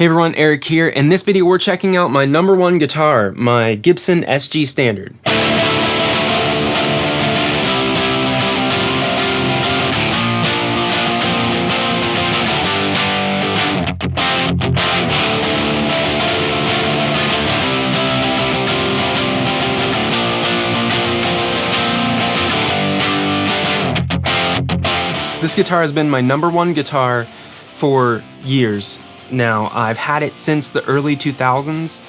Hey everyone, Eric here. In this video we're checking out my number one guitar, my Gibson SG Standard. This guitar has been my number one guitar for years now. I've had it since the early 2000s.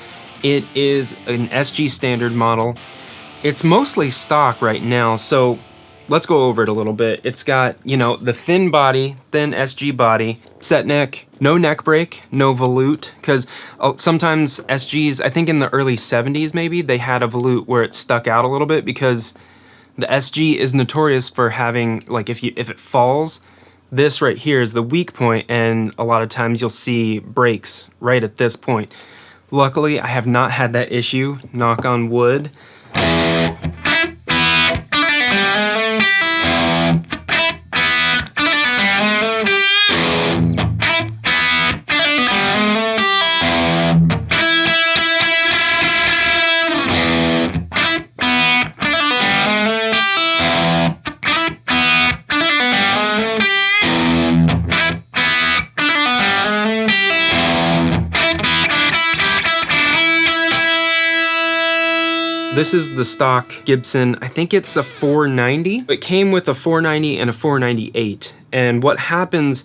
It is an SG Standard model. It's mostly stock right now, so let's go over it a little bit. It's got, you know, the thin body, thin SG body, set neck, no neck break, no volute, because sometimes SGs, I think in the early 70s maybe, they had a volute where it stuck out a little bit because the SG is notorious for having, like, if it falls, this right here is the weak point, and a lot of times you'll see breaks right at this point. Luckily, I have not had that issue, knock on wood. This is the stock Gibson. I think it's a 490. It came with a 490 and a 498. And what happens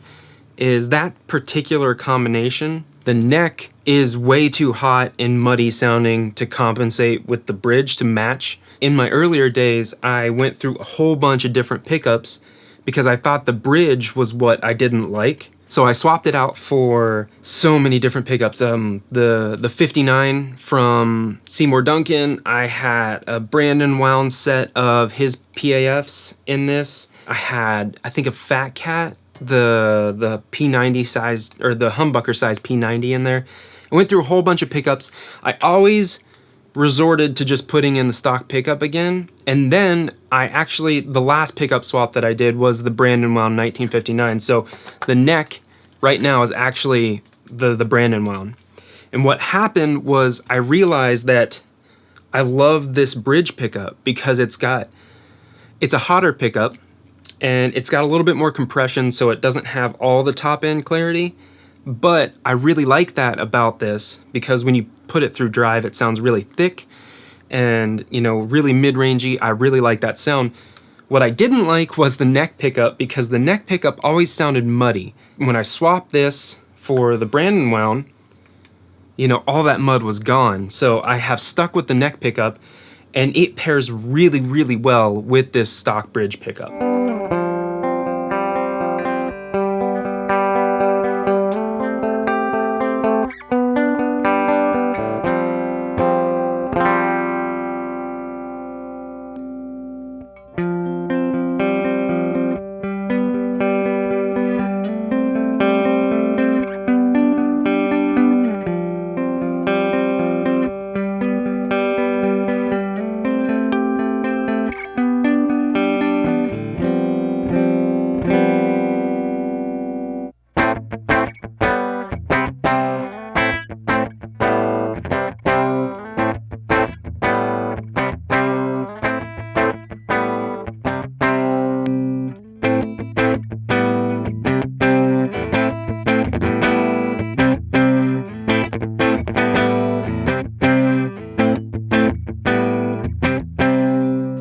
is that particular combination, the neck is way too hot and muddy sounding to compensate with the bridge to match. In my earlier days, I went through a whole bunch of different pickups because I thought the bridge was what I didn't like. So I swapped it out for so many different pickups. The 59 from Seymour Duncan. I had a Brandon wound set of his PAFs in this. I had, I think, a Fat Cat, the P90 size, or the humbucker size P90 in there. I went through a whole bunch of pickups. I always resorted to just putting in the stock pickup again. And then the last pickup swap that I did was the Brandon wound 1959. So the neck right now is actually the Brandon wound. And what happened was I realized that I love this bridge pickup because it's a hotter pickup and it's got a little bit more compression, so it doesn't have all the top end clarity. But I really like that about this because when you put it through drive, it sounds really thick and, you know, really mid-rangey. I really like that sound. What I didn't like was the neck pickup because the neck pickup always sounded muddy. When I swapped this for the Brandon wound, you know, all that mud was gone. So I have stuck with the neck pickup and it pairs really, really well with this stock bridge pickup.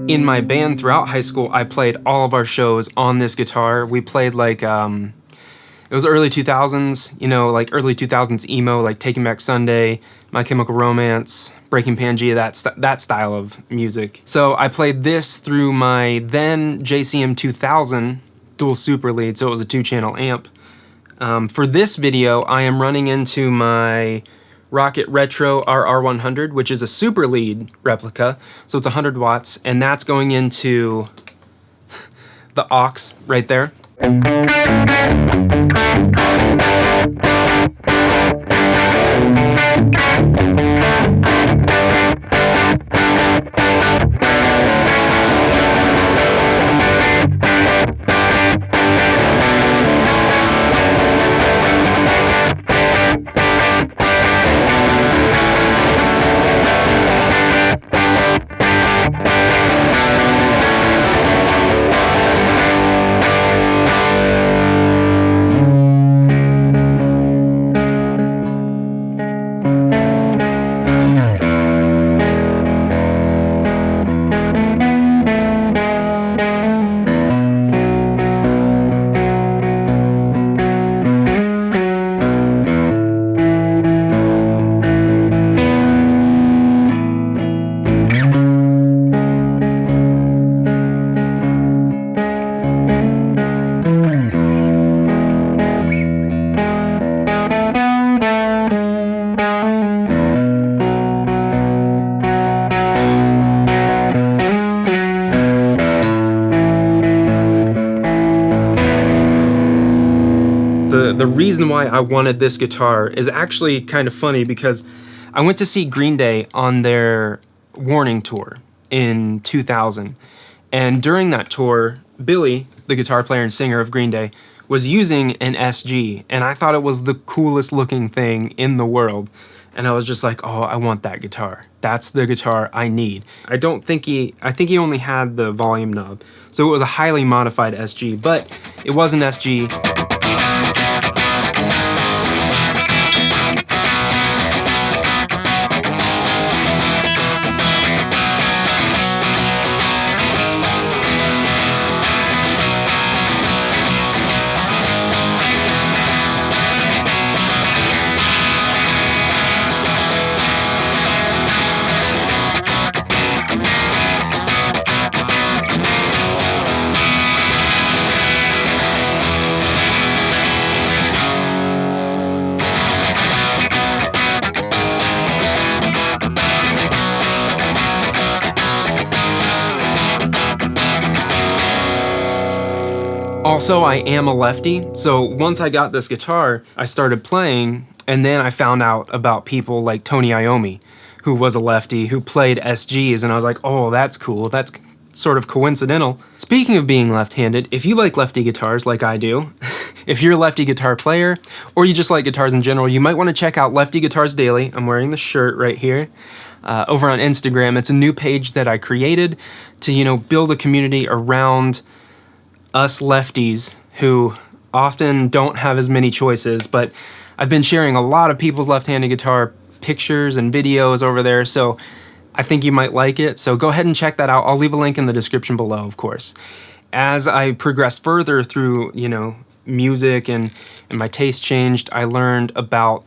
In my band throughout high school, I played all of our shows on this guitar. We played like, it was early 2000s, you know, like early 2000s emo, like Taking Back Sunday, My Chemical Romance, Breaking Pangea, that style of music. So I played this through my then JCM 2000 dual super lead, so it was a 2-channel amp. For this video, I am running into my Rocket Retro RR100, which is a super lead replica, so it's 100 watts, and that's going into the aux right there. the reason why I wanted this guitar is actually kind of funny, because I went to see Green Day on their Warning tour in 2000. And during that tour, Billy, the guitar player and singer of Green Day, was using an SG, and I thought it was the coolest looking thing in the world. And I was just like, oh, I want that guitar. That's the guitar I need. I think he only had the volume knob. So it was a highly modified SG, but it was an SG. Also, I am a lefty, so once I got this guitar, I started playing, and then I found out about people like Tony Iommi, who was a lefty, who played SGs, and I was like, oh, that's cool, that's sort of coincidental. Speaking of being left-handed, if you like lefty guitars like I do, if you're a lefty guitar player, or you just like guitars in general, you might want to check out Lefty Guitars Daily. I'm wearing the shirt right here. Over on Instagram. It's a new page that I created to, you know, build a community around us lefties who often don't have as many choices, but I've been sharing a lot of people's left-handed guitar pictures and videos over there, so I think you might like it. So go ahead and check that out. I'll leave a link in the description below, of course. As I progressed further through, you know, music and my taste changed, I learned about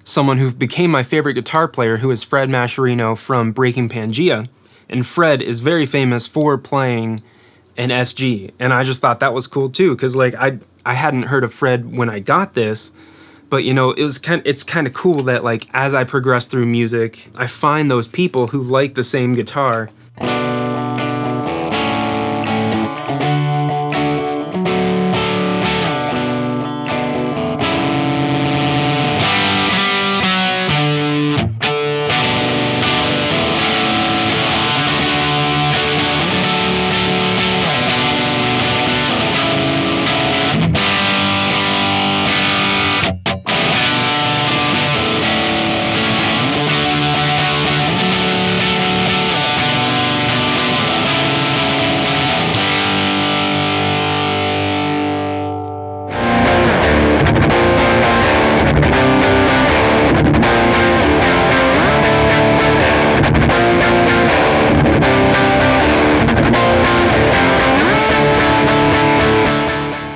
someone who became my favorite guitar player, who is Fred Mascherino from Breaking Pangea. And Fred is very famous for playing an SG, and I just thought that was cool too, because like I hadn't heard of Fred when I got this, but you know, it's kind of cool that like as I progress through music, I find those people who like the same guitar.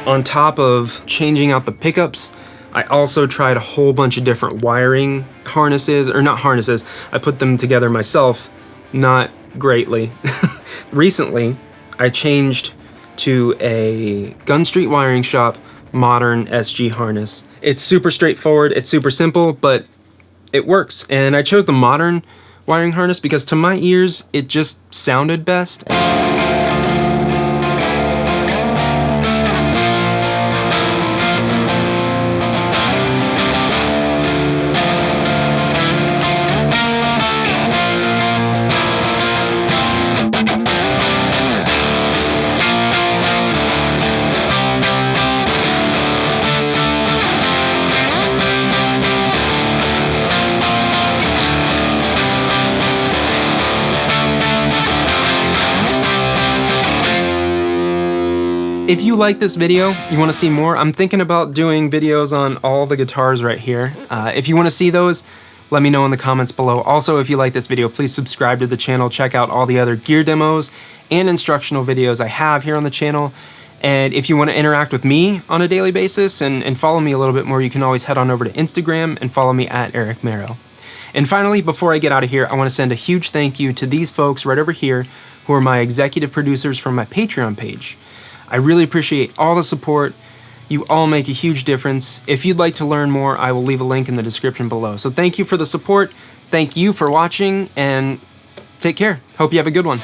On top of changing out the pickups, I also tried a whole bunch of different wiring harnesses, or not harnesses, I put them together myself, not greatly. Recently, I changed to a Gun Street Wiring Shop modern SG harness. It's super straightforward, it's super simple, but it works. And I chose the modern wiring harness because to my ears, it just sounded best. If you like this video, you want to see more, I'm thinking about doing videos on all the guitars right here. If you want to see those, let me know in the comments below. Also, if you like this video, please subscribe to the channel. Check out all the other gear demos and instructional videos I have here on the channel. And if you want to interact with me on a daily basis and follow me a little bit more, you can always head on over to Instagram and follow me at Eric Merrow. And finally, before I get out of here, I want to send a huge thank you to these folks right over here who are my executive producers from my Patreon page. I really appreciate all the support. You all make a huge difference. If you'd like to learn more, I will leave a link in the description below. So thank you for the support. Thank you for watching, and take care. Hope you have a good one.